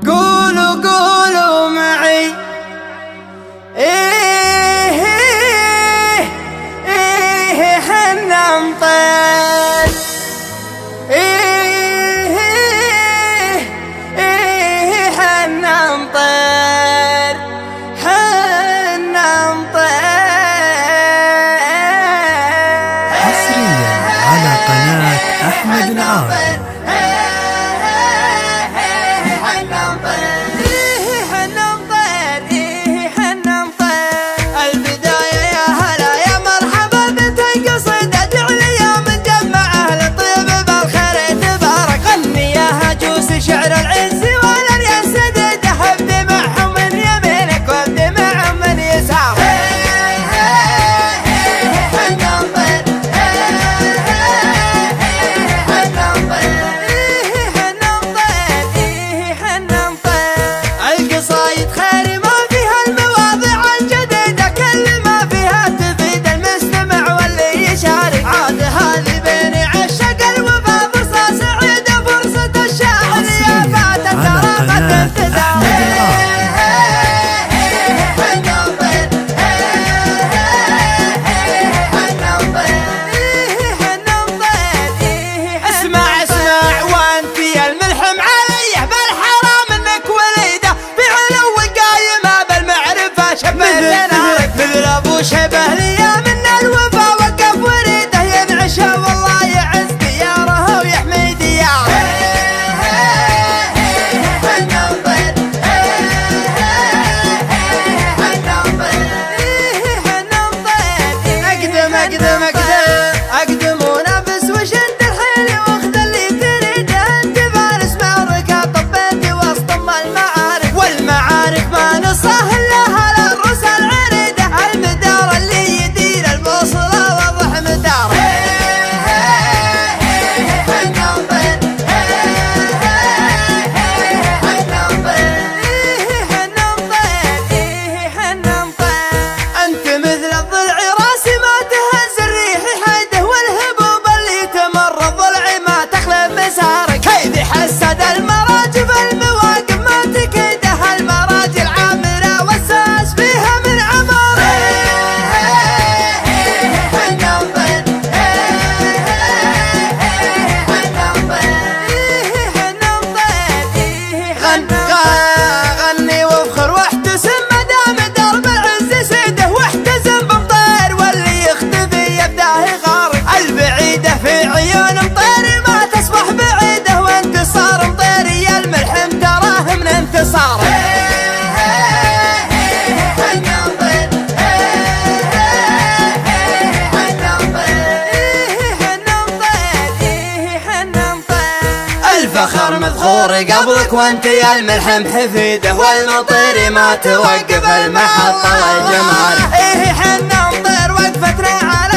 قولوا قولوا معي إيه إيه حنا نطير إيه إيه حنا نطير حنا نطير. حصريا على قناة أحمد العاصي. شبه ليا من الوفا وقف وريده ينعشه والله يعز دياره ويحمي دياره. حنا نطير حنا نطير حنا نطير. اقدم اقدم اقدم اقدم ونافس وشد الحيل واخذ اللي تريده. انت فارس معركه طبيتي وسط المعارك والمعارك ما نصاهل لها للرؤوس العريده. كيدي حسد المراجب المواقف ما تكيدها المراجل عامرة والساس فيها من عمر. حنا نطير حنا نطير حنا نطير. غني وافخر واحتسم مدام درب العز سيده واحتزم بمطير واللي يختفي يبداه يغارق. البعيدة في عيون مطير ما تصبح بعيدة وانتصار مطيري الملحم تراه من انتصار. حنا نطير حنا نطير حنا نطير حنا نطير. الفخر مذخور قبلك وانت يا الملحم حفيده والمطير ما توقف المحطة والجمال. حنا نطير وقفتنا على